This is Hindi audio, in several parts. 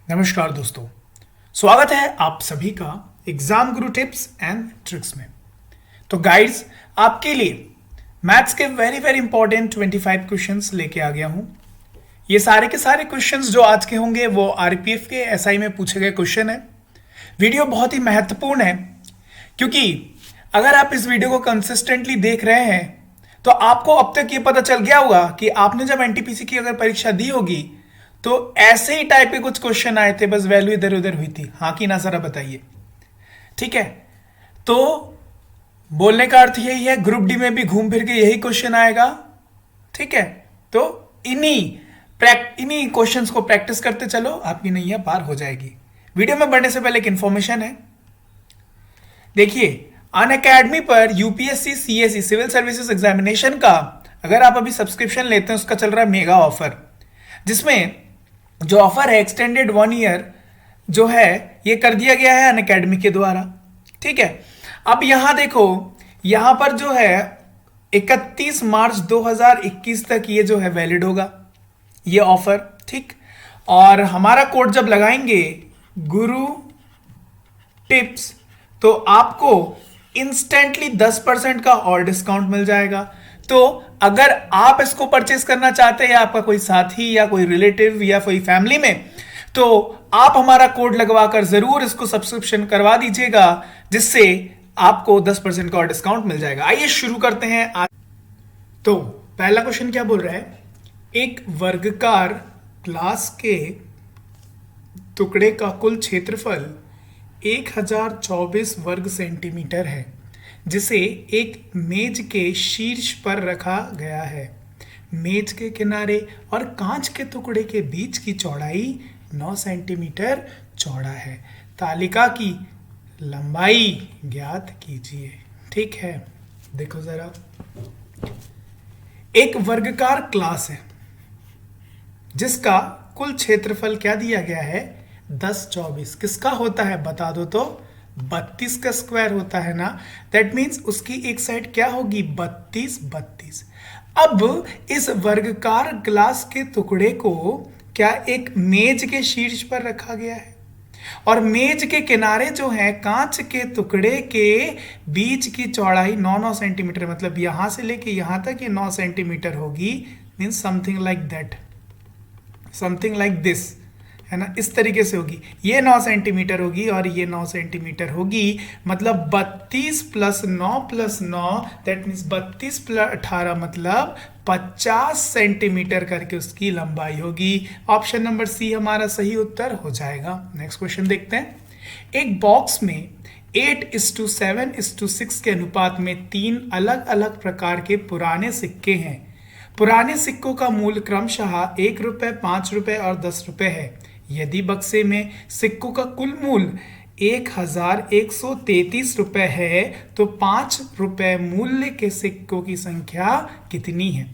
नमस्कार दोस्तों, स्वागत है आप सभी का exam Guru tips and tricks में। तो गाइड्स, आपके लिए मैथ्स के वेरी वेरी इंपॉर्टेंट 25 क्वेश्चंस लेके आ गया हूं। ये सारे के सारे क्वेश्चंस जो आज के होंगे वो आरपीएफ के एसआई में पूछे गए क्वेश्चन है। वीडियो बहुत ही महत्वपूर्ण है क्योंकि अगर आप इस वीडियो को कंसिस्टेंटली देख रहे हैं तो आपको अब तक ये पता चल गया होगा कि आपने जब एनटीपीसी की अगर परीक्षा दी होगी तो ऐसे ही टाइप के कुछ क्वेश्चन आए थे, बस वैल्यू इधर उधर हुई थी। हाँ कि ना जरा बताइए। ठीक है, तो बोलने का अर्थ यही है, ग्रुप डी में भी घूम फिर के यही क्वेश्चन आएगा। ठीक है, तो इन्हीं क्वेश्चंस को प्रैक्टिस करते चलो, आपकी नैया पार हो जाएगी। वीडियो में बढ़ने से पहले एक इंफॉर्मेशन है। देखिए, अनअकैडमी पर UPSC CSE civil services examination का अगर आप अभी सब्सक्रिप्शन लेते हैं उसका चल रहा है मेगा ऑफर, जिसमें जो ऑफर है एक्सटेंडेड 1 ईयर जो है ये कर दिया गया है अनअकैडमी के द्वारा। ठीक है, अब यहां देखो, यहां पर जो है 31 मार्च 2021 तक ये जो है वैलिड होगा ये ऑफर। ठीक, और हमारा कोड जब लगाएंगे गुरु टिप्स तो आपको इंस्टेंटली 10% का और डिस्काउंट मिल जाएगा। तो अगर आप इसको परचेस करना चाहते हैं, आपका कोई साथी या कोई रिलेटिव या कोई फैमिली में, तो आप हमारा कोड लगवाकर जरूर इसको सब्सक्रिप्शन करवा दीजिएगा, जिससे आपको 10% का और डिस्काउंट मिल जाएगा। आइए शुरू करते हैं आज। तो पहला क्वेश्चन क्या बोल रहा है, एक वर्गाकार ग्लास के टुकड़े का कुल क्षेत्रफल 1024 वर्ग सेंटीमीटर है, जिसे एक मेज के शीर्ष पर रखा गया है। मेज के किनारे और कांच के टुकड़े के बीच की चौड़ाई 9 सेंटीमीटर चौड़ा है। तालिका की लंबाई ज्ञात कीजिए। ठीक है, देखो जरा, एक वर्गाकार क्लास है जिसका कुल क्षेत्रफल क्या दिया गया है, 1024। किसका होता है बता दो तो, 32 का स्क्वायर होता है ना। दैट मीन्स उसकी एक साइड क्या होगी, 32। अब इस वर्गाकार ग्लास के टुकड़े को क्या एक मेज के शीर्ष पर रखा गया है, और मेज के किनारे जो है कांच के टुकड़े के बीच की चौड़ाई 9 सेंटीमीटर, मतलब यहां से लेके यहां तक ये 9 सेंटीमीटर होगी। Means something like that, something like this, है ना, इस तरीके से होगी। ये 9 सेंटीमीटर होगी और ये 9 सेंटीमीटर होगी, मतलब 32 plus 9 plus 9, that means 32 plus 18 मतलब 50 सेंटीमीटर करके उसकी लंबाई होगी। ऑप्शन नंबर सी हमारा सही उत्तर हो जाएगा। नेक्स्ट क्वेश्चन देखते हैं। एक बॉक्स में 8:7:6 के अनुपात में 3 अलग अलग प्रकार के पुराने सिक्के हैं। पुराने सिक्कों का मूल्य क्रमशः 1 रुपए, 5 रुपए और 10 रुपए है। यदि बक्से में सिक्कों का कुल मूल्य 1133 रुपए है तो 5 रुपए मूल्य के सिक्कों की संख्या कितनी है।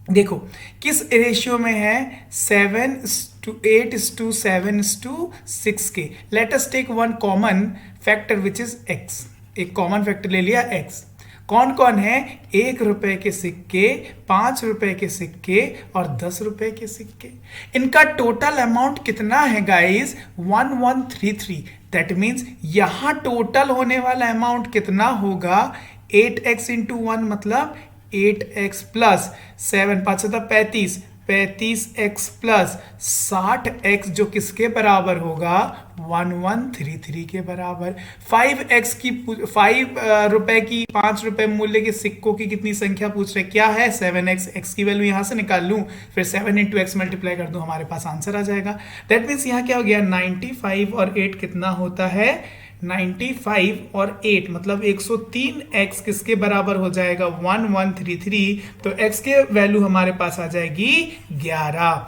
देखो किस रेशियो में है, 7:8:7:6 के। Let us take one common factor which is x। एक कॉमन फैक्टर ले लिया x। कौन कौन है, 1 रुपए के सिक्के, 5 रुपए के सिक्के और 10 रुपए के सिक्के। इनका टोटल अमाउंट कितना है गाइस, 1133। दैट मीन्स यहां टोटल होने वाला अमाउंट कितना होगा, 8x इंटू 1 मतलब 8x plus 7, 5 35, 35x plus 60x जो किसके बराबर होगा, 1133 के बराबर। 5 रुपए की 5 रुपए मूल्य के सिक्कों की कितनी संख्या पूछ रहे, क्या है, 7x। x की वैल्यू यहां से निकाल लूं, फिर 7 इंटू एक्स मल्टीप्लाई कर दूं, हमारे पास आंसर आ जाएगा। दैट मीन्स यहां क्या हो गया, 95 और 8 कितना होता है, 95 और 8 मतलब 103x किसके बराबर हो जाएगा, 1133। तो x के वैल्यू हमारे पास आ जाएगी 11।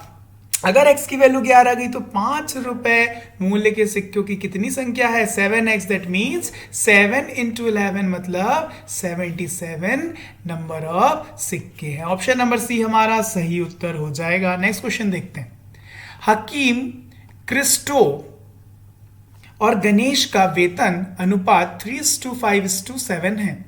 अगर x की वैल्यू 11 आ गई तो 5 रुपए मूल्य के सिक्कों की कितनी संख्या है, 7x। दैट मीन्स 7 इंटू 11 मतलब 77 नंबर ऑफ सिक्के हैं। ऑप्शन नंबर सी हमारा सही उत्तर हो जाएगा। नेक्स्ट क्वेश्चन देखते हैं। हकीम क्रिस्टो और गणेश का वेतन अनुपात 3:5:7 है।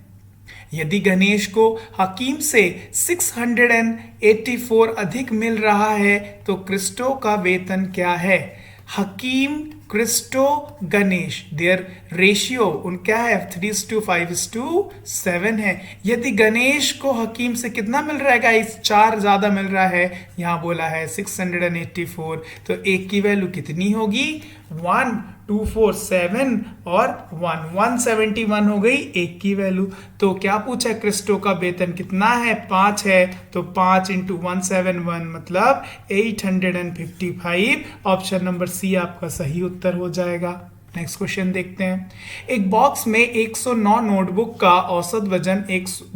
यदि गणेश को हकीम से 684 अधिक मिल रहा है तो क्रिस्टो का वेतन क्या है। हकीम, क्रिस्टो, गणेश, देयर रेशियो उन क्या है 3:5:7 है। यदि गणेश को हकीम से कितना मिल रहा है गाइस, 4 ज्यादा मिल रहा है, यहां बोला है 684, तो एक की वैल्यू कितनी होगी 1, 2, 4, 7 और 1, 171 हो गई एक की वैल्यू। तो क्या पूछा, क्रिस्टो का वेतन कितना है 5 है, तो 5 इंटू 171 मतलब 855। ऑप्शन नंबर सी आपका सही उत्तर हो जाएगा। नेक्स्ट क्वेश्चन देखते हैं। एक बॉक्स में 109 नोटबुक का औसत वजन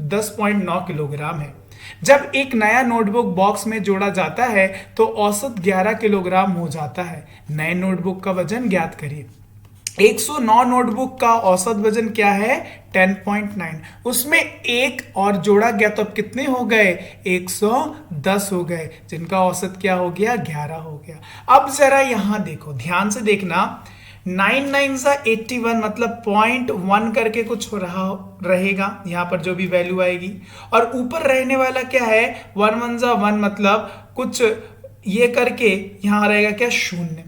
10.9 किलोग्राम है। जब एक नया नोटबुक बॉक्स में जोड़ा जाता है तो औसत 11 किलोग्राम हो जाता है। नए नोटबुक का वजन ज्ञात करिए। 109 नोटबुक का औसत वजन क्या है 10.9, उसमें एक और जोड़ा गया तो अब कितने हो गए 110 हो गए, जिनका औसत क्या हो गया 11 हो गया। अब जरा यहां देखो, ध्यान से देखना, 9 9 81 मतलब 0.1 करके कुछ हो रहा रहेगा यहां पर जो भी वैल्यू आएगी, और ऊपर रहने वाला क्या है 1 1 1 मतलब कुछ ये करके यहां रहेगा क्या 0।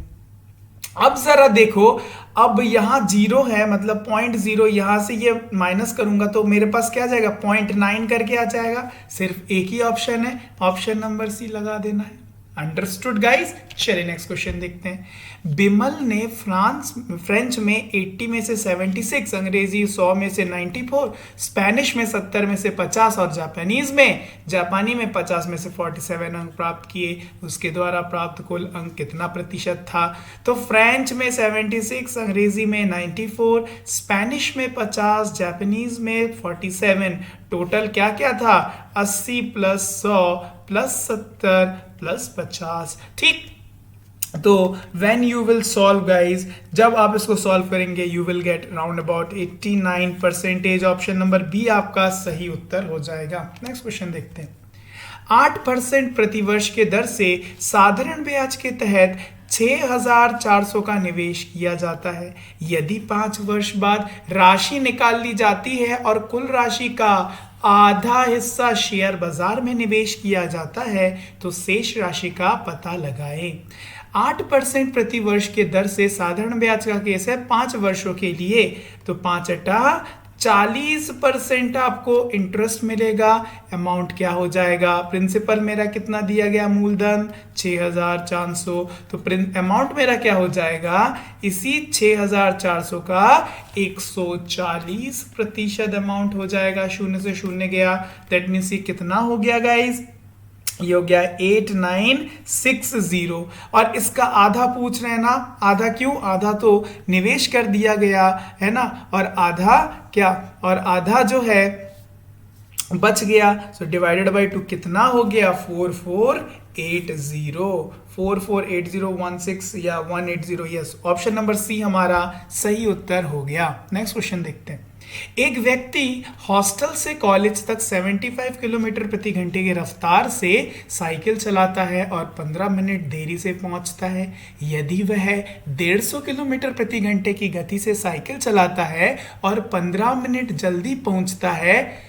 अब जरा देखो, अब यहां 0 है मतलब 0.0, यहां से ये माइनस करूंगा तो मेरे पास क्या जाएगा 0.9 करके आ जाएगा। सिर्फ एक ही ऑप्शन है, ऑप्शन नंबर सी लगा देना है। Understood guys. चलिए नेक्स्ट क्वेश्चन देखते हैं। बिमल ने फ्रेंच में 80 में से 76, अंग्रेजी 100 में से 94, स्पेनिश में 70 में से 50 और जापानी में 50 में से 47 अंक प्राप्त किए। उसके द्वारा प्राप्त कुल अंक कितना प्रतिशत था? तो फ्रेंच में 76, अंग्रेजी में 94, स्पेनिश में 50, जापानीज में 47, टोटल क्या क्या था 80 प्लस 100 प्लस 70 प्लस 50। ठीक, तो when you will solve guys, जब आप इसको सॉल्व करेंगे you will get round about 89%। Option number B आपका सही उत्तर हो जाएगा। नेक्स्ट क्वेश्चन देखते हैं। 8% प्रतिवर्ष के दर से साधारण ब्याज के तहत 6,400 का निवेश किया जाता है। यदि 5 वर्ष बाद राशि निकाल ली जाती है और कुल राशि का आधा हिस्सा शेयर बाजार में निवेश किया जाता है तो शेष राशि का पता लगाएं। 8% प्रति वर्ष के दर से साधारण ब्याज का केस है 5 वर्षों के लिए, तो 5 40% आपको इंटरेस्ट मिलेगा। अमाउंट क्या हो जाएगा, प्रिंसिपल मेरा कितना दिया गया मूलधन 6,400, तो अमाउंट मेरा क्या हो जाएगा इसी 6,400 का 140% अमाउंट हो जाएगा। शून्य से शून्य गया, दैट मीन्स ये कितना हो गया गाइज, ये हो गया 8960। और इसका आधा पूछ रहे हैं ना, आधा क्यों, आधा तो निवेश कर दिया गया है ना, और आधा क्या, और आधा जो है बच गया, सो डिवाइडेड बाय 2 कितना हो गया 4480, 448016 या 180। यस, ऑप्शन नंबर सी हमारा सही उत्तर हो गया। नेक्स्ट क्वेश्चन देखते हैं। एक व्यक्ति हॉस्टल से कॉलेज तक 75 किलोमीटर प्रति घंटे की रफ्तार से साइकिल चलाता है और 15 मिनट देरी से पहुंचता है। यदि वह 150 किलोमीटर प्रति घंटे की गति से साइकिल चलाता है और 15 मिनट जल्दी पहुंचता है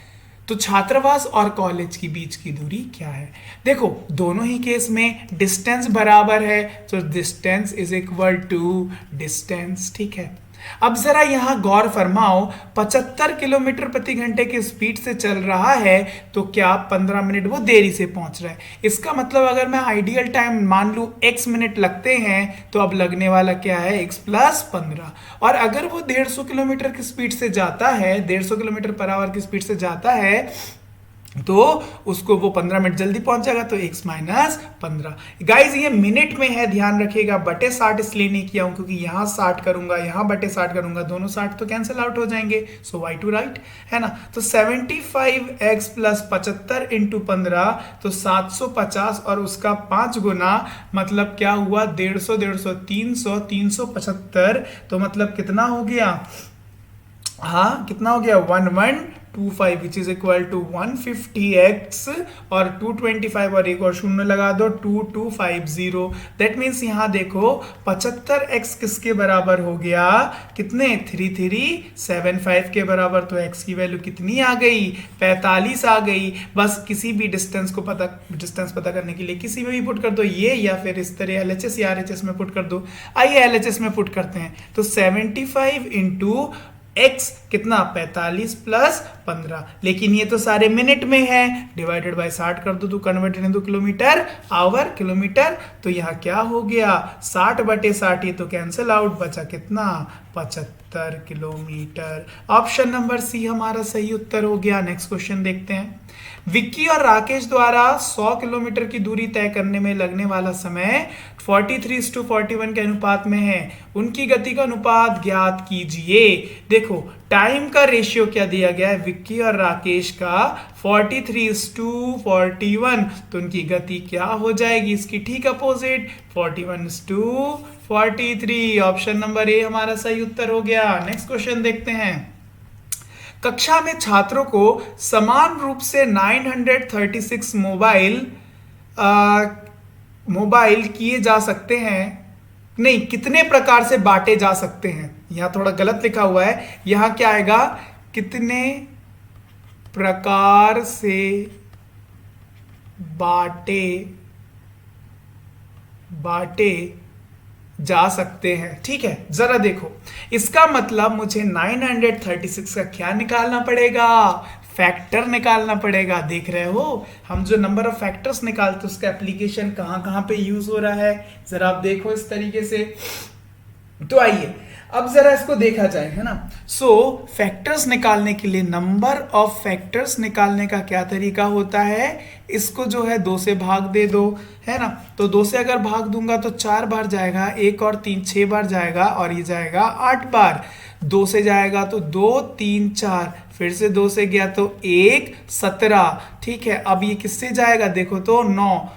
तो छात्रावास और कॉलेज के बीच की दूरी क्या है? देखो, दोनों ही केस में डिस्टेंस बराबर है, तो distance is equal to distance. ठीक है, अब जरा यहां गौर फरमाओ, 75 किलोमीटर प्रति घंटे की स्पीड से चल रहा है तो क्या 15 मिनट वो देरी से पहुंच रहा है। इसका मतलब अगर मैं आइडियल टाइम मान लूं x मिनट लगते हैं तो अब लगने वाला क्या है x प्लस 15, और अगर वो 150 किलोमीटर की स्पीड से जाता है, 150 किलोमीटर पर आवर की स्पीड से जाता है तो उसको वो 15 मिनट जल्दी पहुंच जाएगा, तो x माइनस 15। गाइज ये मिनट में है, ध्यान रखिएगा, बटे 60 इसलिए नहीं किया हूं क्योंकि यहां 60 करूंगा, यहां बटे 60 करूंगा, दोनों 60 तो कैंसिल आउट हो जाएंगे, सो y टू राइट है ना। तो 75x प्लस 75 इंटू 15 तो 750 और उसका 5 गुना, मतलब क्या हुआ 150 150 300 375, तो मतलब कितना हो गया, हाँ कितना हो गया 1125 25 which is equal to 150x और 225 और एक और शून्य लगा दो 2250। दैट मीन्स यहाँ देखो 75x किसके बराबर हो गया, कितने 3375 के बराबर। तो x की वैल्यू कितनी आ गई, 45 आ गई। बस किसी भी डिस्टेंस पता करने के लिए किसी में भी पुट कर दो, ये या फिर इस तरह LHS या RHS में पुट कर दो। आइए LHS में पुट करते हैं। तो 75 इंटू x कितना 45 प्लस 15, लेकिन ये तो सारे मिनट में है, डिवाइडेड बाय 60 कर दो तो converted into kilometre our kilometre. तो यहाँ क्या हो गया 60/60, ये तो कैंसिल आउट, बचा कितना 75 किलोमीटर। ऑप्शन नंबर सी हमारा सही उत्तर हो गया। नेक्स्ट क्वेश्चन देखते हैं। विक्की और राकेश द्वारा 100 किलोमीटर की दूरी तय करने में लगने वाला समय 43:41 के अनुपात में है। उनकी गति का अनुपात ज्ञात कीजिए। देखो टाइम का रेशियो क्या दिया गया है, विक्की और राकेश का 43:41, तो उनकी गति क्या हो जाएगी, इसकी ठीक अपोजिट 41:43। ऑप्शन नंबर ए हमारा सही उत्तर हो गया। नेक्स्ट क्वेश्चन देखते हैं। कक्षा में छात्रों को समान रूप से 936 मोबाइल किए जा सकते हैं, नहीं कितने प्रकार से बांटे जा सकते हैं। यहां थोड़ा गलत लिखा हुआ है, यहां क्या आएगा, कितने प्रकार से बांटे जा सकते हैं। ठीक है, जरा देखो इसका मतलब मुझे 936 का क्या निकालना पड़ेगा, फैक्टर निकालना पड़ेगा। देख रहे हो हम जो नंबर ऑफ फैक्टर्स निकालते उसका एप्लीकेशन कहां कहां पे यूज हो रहा है, जरा आप देखो इस तरीके से। तो आइए अब जरा इसको देखा जाए, है ना। सो फैक्टर्स निकालने के लिए नंबर ऑफ फैक्टर्स निकालने का क्या तरीका होता है, इसको जो है 2 से भाग दे दो, है ना। तो 2 से अगर भाग दूंगा तो 4 बार जाएगा, 1 और 3 6 बार जाएगा, और ये जाएगा 8 बार। 2 से जाएगा तो 2 3 4, फिर से 2 से गया तो 1 17। ठीक है, अब ये किससे जाएगा, देखो तो 9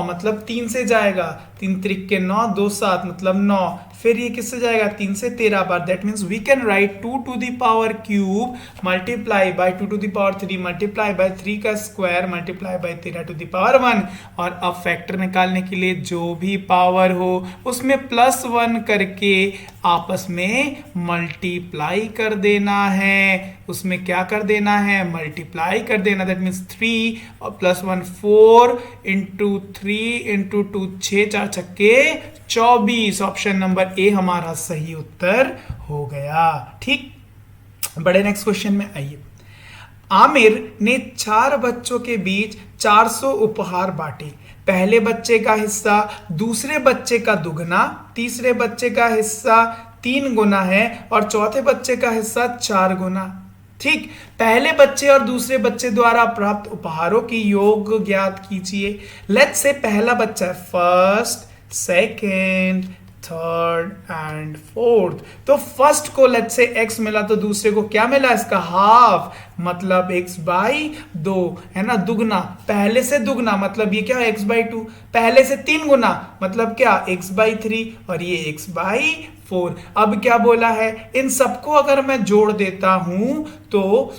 मतलब 3 से जाएगा, 3 त्रिक के 9, 2 7 मतलब 9। फिर ये किससे जाएगा, 3 से 13 बार। That means we can write 2 to the power cube multiply by 2 to the power 3 multiply by 3 का square multiply by 13 to the power 1। और अब फैक्टर निकालने के लिए जो भी पावर हो उसमें +1 करके आपस में मल्टीप्लाई कर देना है। उसमें क्या कर देना है, मल्टीप्लाई कर देना। दैट मीन्स 3 और +1 4 इंटू 3 इंटू 2 6 4 छक्के 24। ऑप्शन नंबर ए हमारा सही उत्तर हो गया। ठीक, बड़े नेक्स्ट क्वेश्चन में आइए। आमिर ने 4 बच्चों के बीच 400 उपहार बांटे। पहले बच्चे का हिस्सा दूसरे बच्चे का दुगना, तीसरे बच्चे का हिस्सा 3 गुना है और चौथे बच्चे का हिस्सा 4 गुना। ठीक, पहले बच्चे और दूसरे बच्चे द्वारा प्राप्त उपहारों की योग ज्ञात कीजिए। लेट्स से पहला बच्चा है first, second, third and fourth. तो फर्स्ट को लेट्स से x मिला तो दूसरे को क्या मिला, इसका हाफ, मतलब x/2, है ना। दुगना, पहले से दुगना मतलब ये क्या है x/2, पहले से 3 गुना मतलब क्या x/3, और ये x/4। अब क्या बोला है, इन सबको अगर मैं जोड़ देता हूं तो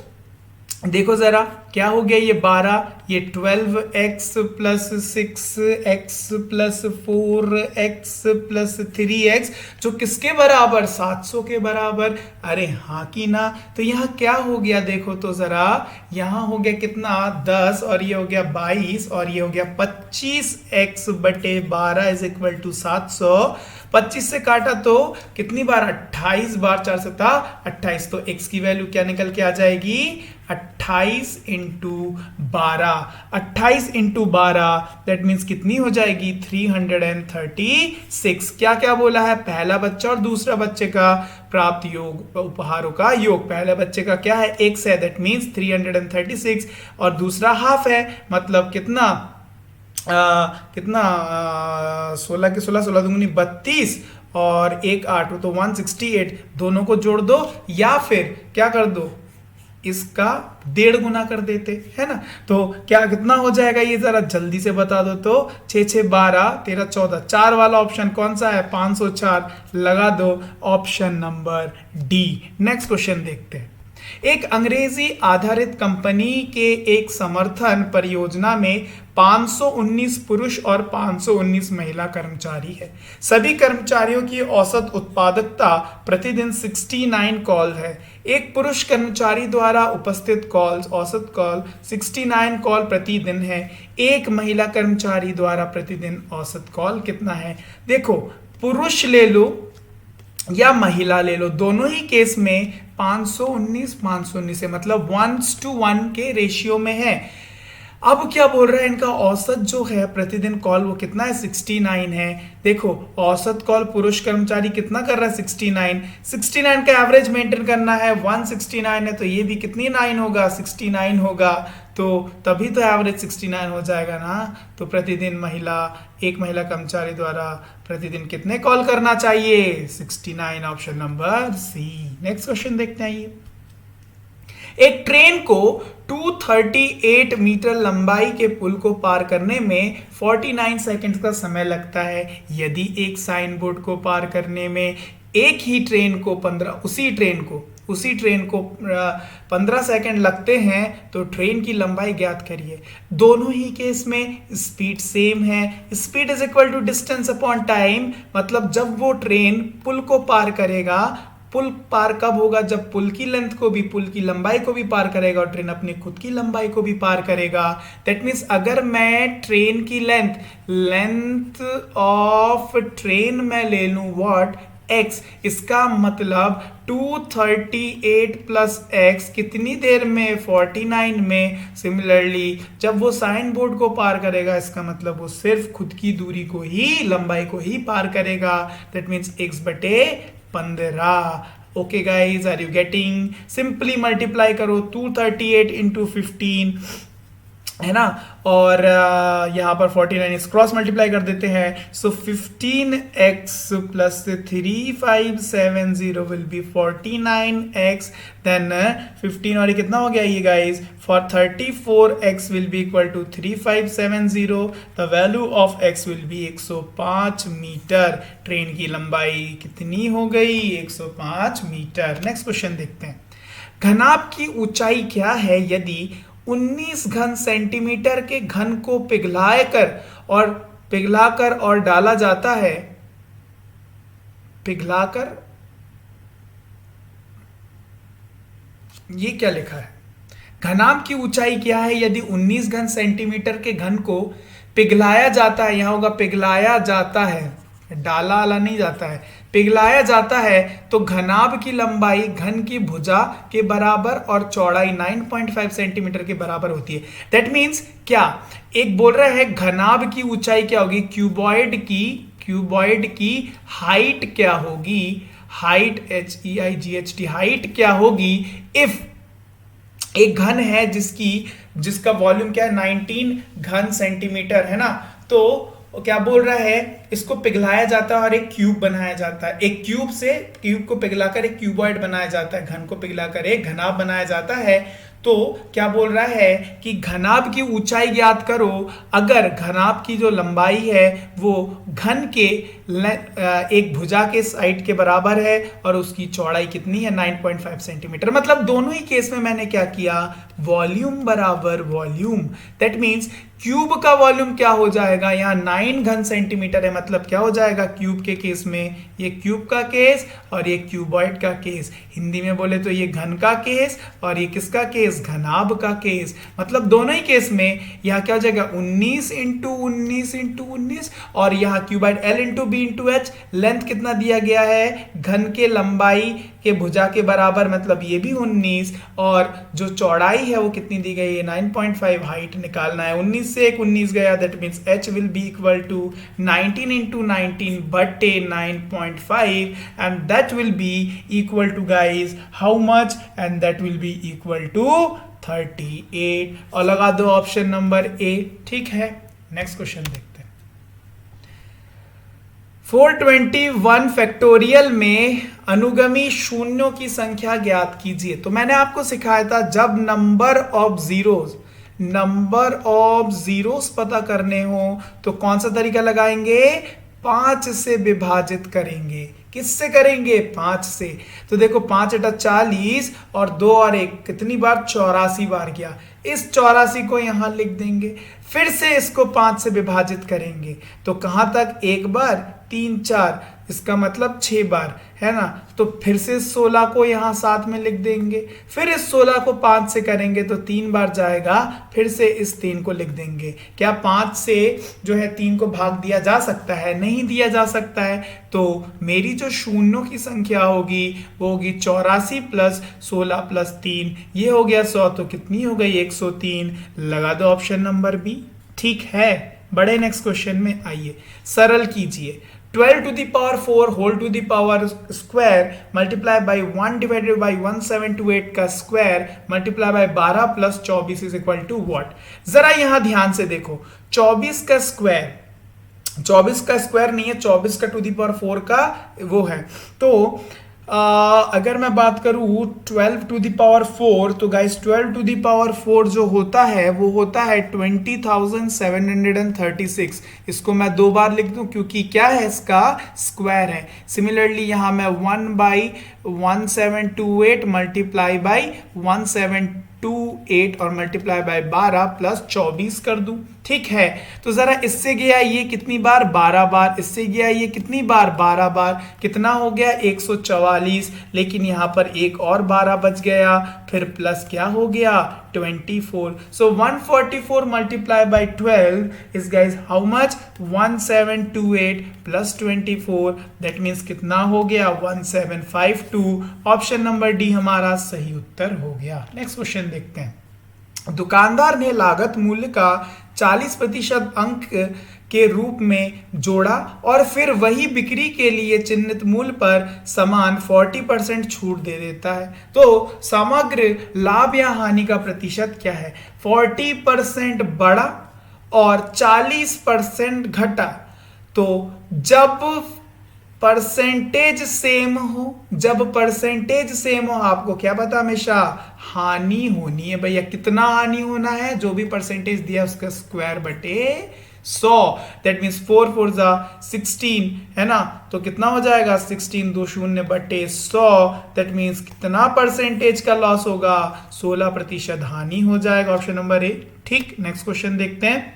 देखो जरा क्या हो गया, ये 12, ये 12x + 6x + 4x + 3x, जो किसके बराबर, 700 के बराबर। अरे हाँ की ना। तो यहाँ क्या हो गया, देखो तो जरा, यहाँ हो गया कितना 10, और ये हो गया 22, और ये हो गया 25x/12 = 700। 25 से काटा तो कितनी बार, 28 बार, 4 7 28। तो x की वैल्यू क्या निकल के आ जाएगी, 28 × 12। 28 × 12 दैट मीन्स कितनी हो जाएगी, 336। क्या क्या बोला है, पहला बच्चा और दूसरा बच्चे का प्राप्त योग, उपहारों का योग। पहले बच्चे का क्या है, x है, दैट मीन्स 336, और दूसरा हाफ है, मतलब कितना 16 के 16 दूनी 32, और 1 8 तो 168। दोनों को जोड़ दो या फिर क्या कर दो, इसका 1.5 गुना कर देते, है ना। तो क्या कितना हो जाएगा, ये जरा जल्दी से बता दो तो 6 6 12 13 14। 4 वाला ऑप्शन कौन सा है, 504 लगा दो, option number D. Next question देखते हैं। एक अंग्रेजी आधारित कंपनी के एक समर्थन परियोजना में 519 पुरुष और 519 महिला कर्मचारी है। सभी कर्मचारियों की औसत उत्पादकता प्रतिदिन 69 कॉल है। एक पुरुष कर्मचारी द्वारा उपस्थित कॉल्स औसत कॉल 69 कॉल प्रतिदिन है। एक महिला कर्मचारी द्वारा प्रतिदिन औसत कॉल कितना है? देखो, पुरुष ले लो या महिला ले लो, दोनों ही केस में 519 है, मतलब 1:1 के रेशियो में है। अब क्या बोल रहा है, इनका औसत जो है प्रतिदिन कॉल वो कितना है? 69 है। देखो, औसत कॉल पुरुष कर्मचारी कितना कर रहा है? 69 का एवरेज मेंटेन करना है, 169 है तो ये भी कितनी 9 होगा? 69 होगा, तो तभी तो एवरेज 69 हो जाएगा ना। तो प्रतिदिन एक महिला कर्मचारी द्वारा प्रतिदिन कितने कॉल करना चाहिए? 69, option number C. Next question देखते हैं। ये एक ट्रेन को 238 मीटर लंबाई के पुल को पार करने में 49 सेकंड्स का समय लगता है। यदि एक साइन बोर्ड को पार करने में एक ही ट्रेन को उसी ट्रेन को 15 सेकंड लगते हैं तो ट्रेन की लंबाई ज्ञात करिए। दोनों ही केस में स्पीड सेम है। Speed is equal to distance upon time, मतलब जब वो ट्रेन पुल को पार करेगा, पुल पार कब होगा? जब पुल की लंबाई को भी पार करेगा और ट्रेन अपनी खुद की लंबाई को भी पार करेगा। दैट मीन्स अगर मैं ट्रेन की लेंथ ऑफ ट्रेन में ले लूं व्हाट? x, इसका मतलब 238 प्लस x कितनी देर में? 49 में। सिमिलरली जब वो साइन बोर्ड को पार करेगा, इसका मतलब वो सिर्फ खुद की दूरी को ही, लंबाई को ही पार करेगा। That means x/15। Okay guys, are you getting? Simply multiply करो 238 इंटू 15, है ना, और यहां पर 49 क्रॉस मल्टीप्लाई कर देते हैं। So 15x plus 3570 will be 49x, then 15 और ये कितना हो गया ये guys? For 34x will be equal to 3570, the value of x will be 105 metre. Train की लंबाई कितनी हो गई? 105 मीटर। नेक्स्ट क्वेश्चन देखते हैं। घनाभ की ऊंचाई क्या है यदि 19 घन सेंटीमीटर के घन को पिघलाकर और डाला जाता है? पिघलाकर, ये क्या लिखा है? घनाभ की ऊंचाई क्या है यदि 19 घन सेंटीमीटर के घन को पिघलाया जाता है? यहां होगा पिघलाया जाता है, डाला आला नहीं जाता है, पिघलाया जाता है तो घनाभ की लंबाई घन की भुजा के बराबर और चौड़ाई 9.5 सेंटीमीटर के बराबर होती है। दैट मीन्स क्या एक बोल रहा है घनाभ की ऊंचाई क्या होगी? क्यूबॉइड की हाइट क्या होगी? हाइट HEIGHT, हाइट क्या होगी इफ एक घन है जिसका वॉल्यूम क्या है? 19 घन सेंटीमीटर, है ना। तो क्या बोल रहा है? इसको पिघलाया जाता है और एक क्यूब बनाया जाता है। एक क्यूब को पिघलाकर एक क्यूबॉइड बनाया जाता है, घन को पिघलाकर एक घनाभ बनाया जाता है। तो क्या बोल रहा है कि घनाभ की ऊंचाई ज्ञात करो अगर घनाभ की जो लंबाई है वो घन के एक भुजा के साइड के बराबर है और उसकी चौड़ाई कितनी है? 9.5 सेंटीमीटर। मतलब दोनों ही केस में मैंने क्या किया? वॉल्यूम बराबर वॉल्यूम। दैट मीन्स क्यूब का वॉल्यूम क्या हो जाएगा? यहाँ 9 घन सेंटीमीटर है, मतलब क्या हो जाएगा क्यूब के केस में? ये क्यूब का केस और ये क्यूबॉइड का केस। हिंदी में बोले तो ये घन का केस और ये किसका केस? घनाभ का केस। मतलब दोनों ही केस में यहाँ क्या हो जाएगा? 19 इंटू 19 इंटू 19 और यहाँ cuboid L into B into H। Length कितना दिया गया है? घन के लंबाई के भुजा के बराबर, मतलब ये भी 19, और जो चौड़ाई है वो कितनी दी गई है? 9.5। हाइट निकालना है, 19 से एक 19 गया, that means H will be equal to 19 into 19 बटे 9.5 and that will be equal to guys how much? And that will be equal to 38। और लगा दो ऑप्शन नंबर ए। ठीक है, नेक्स्ट क्वेश्चन देखते हैं। 421 फैक्टोरियल में अनुगामी शून्यों की संख्या ज्ञात कीजिए। तो मैंने आपको सिखाया था जब नंबर ऑफ जीरोस पता करने हो तो कौन सा तरीका लगाएंगे? 5 से विभाजित करेंगे। किससे करेंगे? 5 से। तो देखो 5 अटा 40 और 2 और 1 कितनी बार? 84 बार किया। इस 84 को यहां लिख देंगे, फिर से इसको 5 से विभाजित करेंगे तो कहां तक? 1 बार 3 4, इसका मतलब 6 बार, है ना। तो फिर से 16 को यहां साथ में लिख देंगे, फिर इस 16 को 5 से करेंगे तो 3 बार जाएगा, फिर से इस 3 को लिख देंगे। क्या 5 से जो है 3 को भाग दिया जा सकता है? नहीं दिया जा सकता है। तो मेरी जो शून्यों की संख्या होगी वो होगी 84 प्लस 16 प्लस 3, ये हो गया 100। तो कितनी हो गई? 103। लगा दो ऑप्शन नंबर बी। ठीक है, बड़े नेक्स्ट क्वेश्चन में आइए, सरल कीजिए। 12 to the power 4 whole to the power square multiply by 1 divided by 1728 का square multiply by 12 plus 24 is equal to what? जरा यहां ध्यान से देखो, 24 का स्क्वायर, 24 का स्क्वायर नहीं है, 24 का टू दी पावर 4 का वो है। तो अगर मैं बात करूं 12 टू दी पावर 4, तो गाइस 12 टू दी पावर 4 जो होता है वो होता है 20,736। इसको मैं 2 बार लिख दूं क्योंकि क्या है? इसका स्क्वायर है। सिमिलरली यहां मैं 1/1728 मल्टीप्लाई बाई 1728 और मल्टीप्लाई बाय 12 प्लस 24 कर दूं। ठीक है, तो जरा इससे गया ये कितनी बार? 12 बार। इससे गया ये कितनी बार? 12 बार। कितना हो गया? 144। लेकिन यहां पर एक और 12 बच गया, फिर प्लस क्या हो गया? 24। सो 144 multiply by 12 is guys how much? 1728 plus 24, that means कितना हो गया? 1752। ऑप्शन नंबर डी हमारा सही उत्तर हो गया। नेक्स्ट क्वेश्चन देखते हैं। दुकानदार ने लागत मूल्य का 40% अंक के रूप में जोड़ा और फिर वही बिक्री के लिए चिन्हित मूल्य पर समान 40% छूट दे देता है। तो समग्र लाभ या हानि का प्रतिशत क्या है? 40% बढ़ा और 40% घटा। तो जब परसेंटेज सेम हो, जब परसेंटेज सेम हो, आपको क्या पता? हमेशा हानि होनी है भैया। कितना हानि होना है? जो भी परसेंटेज दिया उसका स्क्वायर बटे 100। दैट मीन्स 4 4 जा 16, है ना। तो कितना हो जाएगा? 16 2 0 बटे 100। दैट मीन्स कितना परसेंटेज का लॉस होगा? 16% हानि हो जाएगा। ऑप्शन नंबर ए ठीक। नेक्स्ट क्वेश्चन देखते हैं।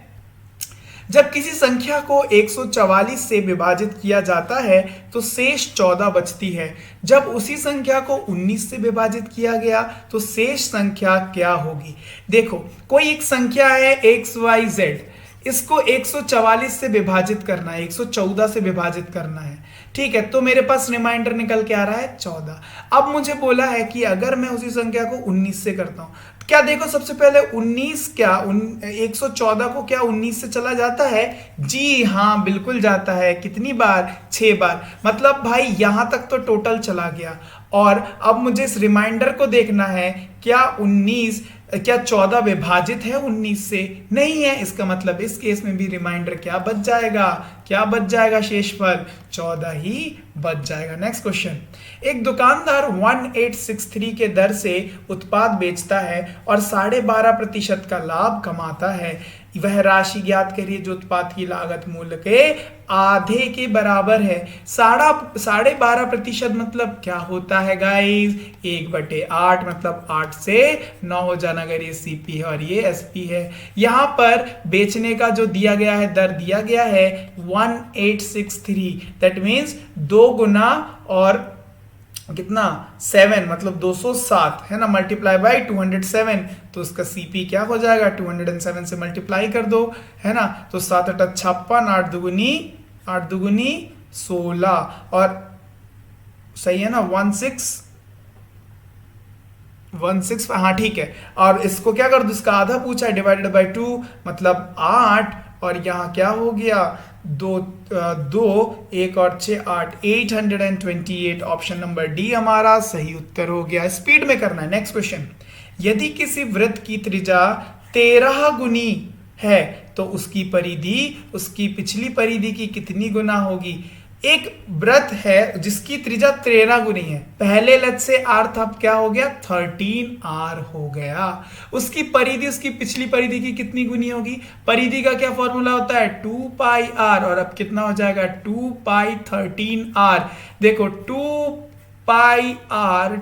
जब किसी संख्या को 144 से विभाजित किया जाता है तो शेष 14 बचती है। जब उसी संख्या को 19 से विभाजित किया गया तो शेष संख्या क्या होगी? देखो, कोई एक संख्या है XYZ, इसको 144 से विभाजित करना है, 114 से विभाजित करना है। ठीक है, तो मेरे पास रिमाइंडर निकल के आ रहा है 14। अब मुझे बोला है कि अगर मैं उसी संख्या को 19 से करता हूं, क्या देखो सबसे पहले 19 क्या 114 को क्या 19 से चला जाता है? जी हाँ, बिल्कुल जाता है। कितनी बार? 6 बार। मतलब भाई यहां तक तो टोटल चला गया। और अब मुझे इस रिमाइंडर को देखना है, क्या 14 विभाजित है 19 से? नहीं है। इसका मतलब इस केस में भी रिमाइंडर क्या बच जाएगा? क्या बच जाएगा? शेषफल 14 ही बच जाएगा। Next question. एक दुकानदार 1863 के दर से उत्पाद बेचता है और 12.5% का लाभ कमाता है। वह राशि ज्ञात करिए जो उत्पाद की लागत मूल्य के आधे के बराबर है। 12.5% मतलब क्या होता है गाइस? 1/8 मतलब 8 से 9 हो जाना। अगर ये सीपी है और ये एसपी है। यहां पर बेचने का जो दिया गया है, दर दिया गया है 1863, दैट मीन्स 2 गुना और कितना? 7 मतलब 207, है ना, मल्टीप्लाई बाय 207। तो उसका सीपी क्या हो जाएगा? 207 से मल्टीप्लाई कर दो, है ना। तो 7 8 56, 8 दुगुनी 16 और सही है ना, 16 हाँ ठीक है। और इसको क्या कर दो? इसका आधा पूछा है, डिवाइडेड बाय 2 मतलब 8 और यहाँ क्या हो गया? 2 1 और 6 8, 828। ऑप्शन नंबर डी हमारा सही उत्तर हो गया। स्पीड में करना है। Next question. यदि किसी वृत्त की त्रिज्या 13 गुनी है तो उसकी परिधि उसकी पिछली परिधि की कितनी गुना होगी? एक व्रत है जिसकी त्रिज्या 13 गुनी है, पहले लत से आर था, अब क्या हो गया 13 r हो गया। उसकी परिधि, उसकी पिछली परिधि की कितनी गुनी होगी? परिधि का क्या फॉर्मूला होता है? 2 पाई r, और अब कितना हो जाएगा 2 पाई 13r। देखो 2 पाई r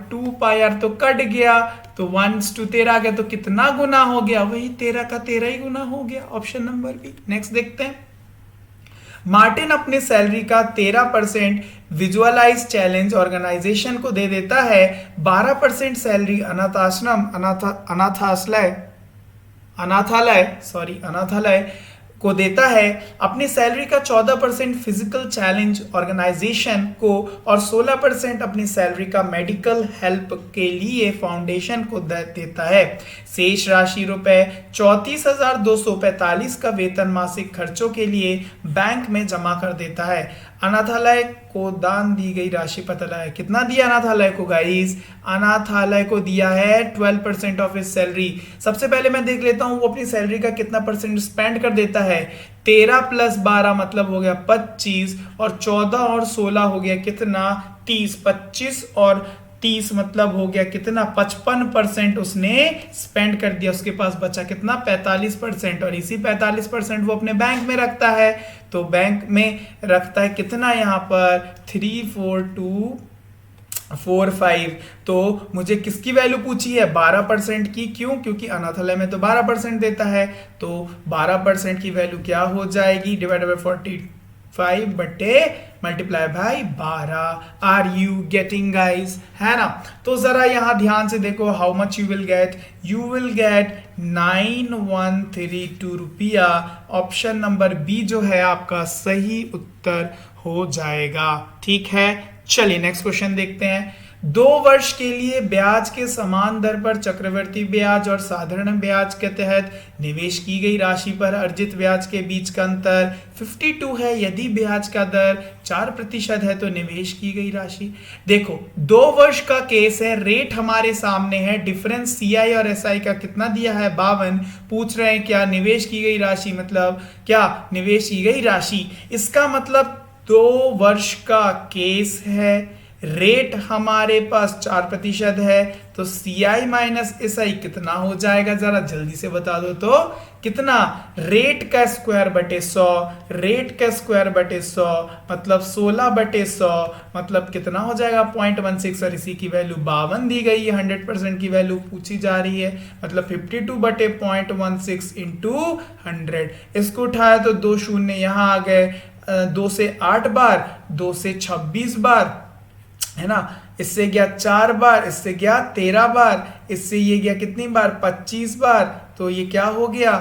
तो कट गया, तो 1 to 13 आ गया, तो कितना गुना हो गया? वही 13 का 13 ही गुना हो गया। Option number B. नेक्स्ट देखते हैं। मार्टिन अपनी सैलरी का 13% विजुअलाइज चैलेंज ऑर्गेनाइजेशन को दे देता है, 12% सैलरी अनाथालय को देता है, अपनी सैलरी का 14% फिजिकल चैलेंज ऑर्गेनाइजेशन को और 16% अपनी सैलरी का मेडिकल हेल्प के लिए फाउंडेशन को देता है। शेष राशि रुपए 34,245 का वेतन मासिक खर्चों के लिए बैंक में जमा कर देता है। अनाथालय को दान दी गई राशि पता लगाए। कितना दिया अनाथालय को गाइस? अनाथालय को दिया है 12% ऑफ हिज सैलरी। सबसे पहले मैं देख लेता हूं वो अपनी सैलरी का कितना परसेंट स्पेंड कर देता है। 13 + 12 मतलब हो गया 25, और 14 और 16 हो गया कितना? 30। 25 और 30 मतलब हो गया कितना? 55% उसने स्पेंड कर दिया। उसके पास बचा कितना? 45%, और इसी 45% वो अपने बैंक में रखता है। तो बैंक में रखता है कितना? यहाँ पर 34245। तो मुझे किसकी वैल्यू पूछी है? 12% की। क्यों? क्योंकि अनाथालय में तो 12% देता है, तो 12% की वैल्यू क्या हो जाएगी? डिवाइडेड बाय 45 बटे multiply by 12। Are you getting guys? है ना? तो जरा यहां ध्यान से देखो, how much you will get? You will get 9132 रुपया। ऑप्शन नंबर बी जो है आपका सही उत्तर हो जाएगा। ठीक है, चलिए नेक्स्ट क्वेश्चन देखते हैं। 2 वर्ष के लिए ब्याज के समान दर पर चक्रवृद्धि ब्याज और साधारण ब्याज के तहत निवेश की गई राशि पर अर्जित ब्याज के बीच का अंतर 52 है। यदि ब्याज का दर 4% है तो निवेश की गई राशि। देखो 2 वर्ष का केस है, रेट हमारे सामने है, डिफरेंस सीआई और एसआई का कितना दिया है? 52। पूछ रहे हैं क्या निवेश की गई राशि, मतलब क्या निवेश की गई राशि। इसका मतलब 2 वर्ष का केस है, रेट हमारे पास 4% है, तो CI माइनस SI कितना हो जाएगा? जरा जल्दी से बता दो तो। कितना? रेट का स्क्वायर बटे 100, रेट का स्क्वायर बटे 100 मतलब 16/100 मतलब कितना हो जाएगा? 0.16, और इसी की वैल्यू 52 दी गई है। 100% की वैल्यू पूछी जा रही है, मतलब 52/0.16 इंटू 100। इसको उठाया तो 2 शून्य यहाँ आ गए, 2 से 8 बार, 2 से 26 बार, है ना? इससे गया 4 बार, इससे गया 13 बार, इससे ये गया कितनी बार? 25 बार। तो ये क्या हो गया?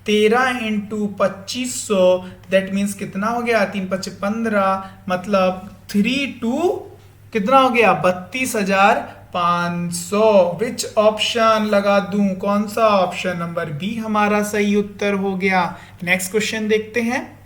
13 × 2500, दैट मीन्स कितना हो गया? 3 × 5 = 15, मतलब 32 कितना हो गया? 32,500। विच ऑप्शन लगा दूं? कौन सा? ऑप्शन नंबर बी हमारा सही उत्तर हो गया। नेक्स्ट क्वेश्चन देखते हैं।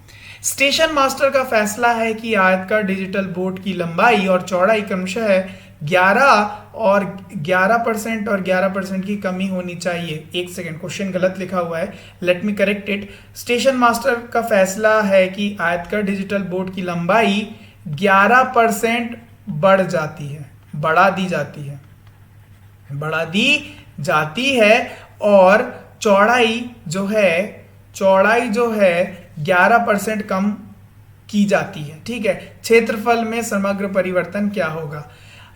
स्टेशन मास्टर का फैसला है कि आयताकार डिजिटल बोर्ड की लंबाई और चौड़ाई क्रमशः 11% और 11% की कमी होनी चाहिए। एक सेकेंड, क्वेश्चन गलत लिखा हुआ है, let me correct it. Station master का फैसला है कि आयताकार डिजिटल बोर्ड की लंबाई 11% बढ़ जाती है, बढ़ा दी जाती है, और चौड़ाई जो है 11% कम की जाती है। ठीक है, क्षेत्रफल में समग्र परिवर्तन क्या होगा?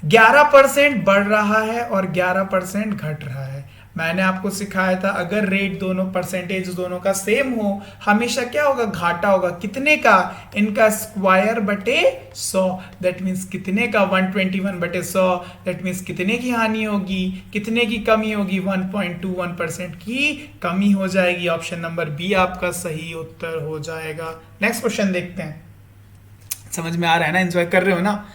11% बढ़ रहा है और 11% घट रहा है। मैंने आपको सिखाया था अगर रेट दोनों परसेंटेज दोनों का सेम हो, हमेशा क्या होगा? घाटा होगा। कितने का? इनका स्क्वायर बटे 100, दैट मीन्स कितने का? 121/100, दैट मीन्स कितने की हानि होगी, कितने की कमी होगी? 1.21% की कमी हो जाएगी। ऑप्शन नंबर बी आपका सही उत्तर हो जाएगा। नेक्स्ट क्वेश्चन देखते हैं। समझ में आ रहा है ना? एंजॉय कर रहे हो ना?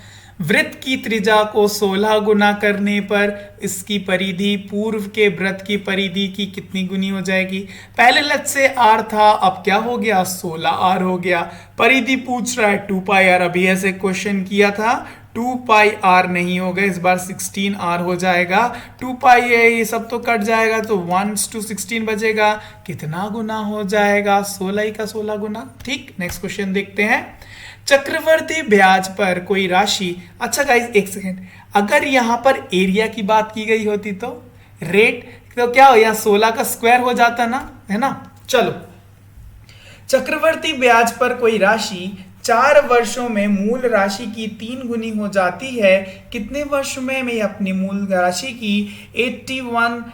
वृत्त की त्रिज्या को 16 गुना करने पर इसकी परिधि पूर्व के वृत्त की परिधि की कितनी गुनी हो जाएगी? पहले लत से r था, अब क्या हो गया? 16r हो गया। परिधि पूछ रहा है 2πr, अभी ऐसे क्वेश्चन किया था 2πr नहीं होगा, इस बार 16r हो जाएगा। 2π है, ये सब तो कट जाएगा, तो 1:16 बचेगा। कितना गुना हो जाएगा? 16 का 16 गुना। ठीक, नेक्स्ट क्वेश्चन देखते हैं। चक्रवर्ती ब्याज पर कोई राशि, अच्छा गाइस एक सेकेंड, अगर यहां पर एरिया की बात की गई होती तो रेट तो क्या हो, यहाँ 16 का स्क्वायर हो जाता ना, है ना। चलो, चक्रवर्ती ब्याज पर कोई राशि 4 वर्षों में मूल राशि की 3 गुनी हो जाती है। कितने वर्ष में मैं अपनी मूल राशि की 81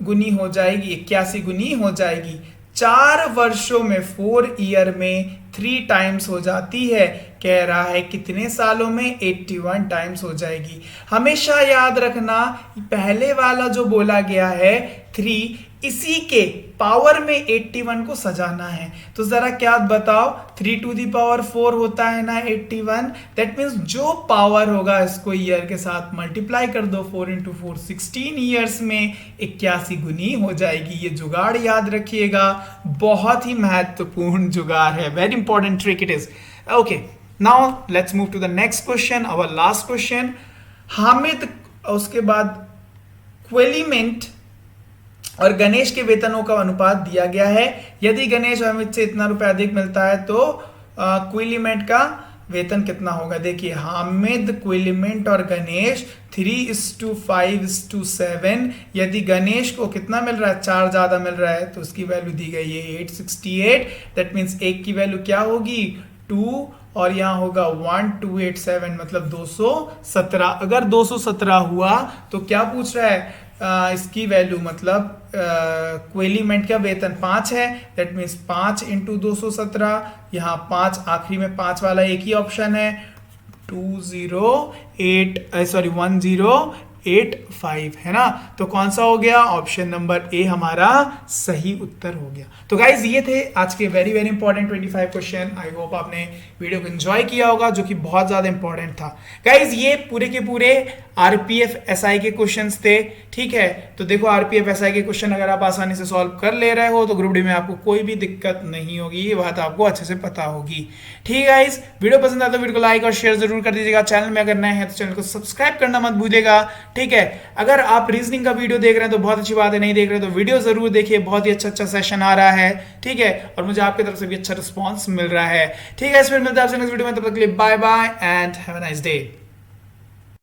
गुनी हो जाएगी, 81 गुनी हो जाएगी। 4 वर्षों में 4 ईयर में 3 टाइम्स हो जाती है। कह रहा है कितने सालों में, 81 टाइम्स हो जाएगी। हमेशा याद रखना पहले वाला जो बोला गया है 3, इसी के पावर में 81 को सजाना है। तो जरा क्या बताओ, 3 टू दी पावर 4 होता है ना 81, दैट मीन्स जो पावर होगा इसको ईयर के साथ मल्टीप्लाई कर दो, 4 इंटू 4 16 ईयर्स में 81 गुनी हो जाएगी। ये जुगाड़ याद रखिएगा, बहुत ही महत्वपूर्ण जुगाड़ है, very important trick it is. Okay, now let's move to the next question, our last question. Hamid, उसके बाद क्वेलिमेंट और गणेश के वेतनों का अनुपात दिया गया है। यदि गणेश हामिद से इतना रुपए अधिक मिलता है तो क्विलिमेंट का वेतन कितना होगा। देखिए, हामिद, क्विलिमेंट और गणेश 3:5:7। यदि गणेश को कितना मिल रहा है, 4 ज्यादा मिल रहा है, तो उसकी वैल्यू दी गई है 868। दैट मीन्स एक की वैल्यू क्या होगी, 2, और यहां होगा 1287, मतलब 217। अगर 217 हुआ तो क्या पूछ रहा है, इसकी वैल्यू मतलब क्वेलिमेंट का वेतन 5 है, दैट मीन्स 5 इंटू 217। यहाँ 5 आखिरी में 5 वाला एक ही ऑप्शन है, 1085 है ना। तो कौन सा हो गया, ऑप्शन नंबर ए हमारा सही उत्तर हो गया। तो गाइज ये थे आज के very very important 25 question. I hope आपने वीडियो को एंजॉय किया होगा, जो कि बहुत ज्यादा इंपॉर्टेंट था। गाइज ये पूरे के पूरे आरपीएफ एसआई के क्वेश्चंस थे, ठीक है। तो देखो, आरपीएफ एसआई के क्वेश्चन अगर आप आसानी से सॉल्व कर ले रहे हो तो ग्रुप डी में आपको कोई भी दिक्कत नहीं होगी, ये बात आपको अच्छे से पता होगी। ठीक है गाइज, वीडियो पसंद आता तो वीडियो को लाइक और शेयर जरूर कर दीजिएगा। चैनल में अगर नए हैं तो चैनल को सब्सक्राइब करना मत भूलिएगा, ठीक है। अगर आप रीजनिंग का वीडियो देख रहे हैं तो बहुत अच्छी बात है, नहीं देख रहे तो वीडियो जरूर देखिए, बहुत ही अच्छा सेशन आ रहा है, ठीक है। और मुझे आपकी तरफ से भी अच्छा रिस्पॉन्स मिल रहा है, ठीक है। इस फिर मिलते हैं आपसे नेक्स्ट वीडियो में, तब तक के लिए bye bye and have a nice day.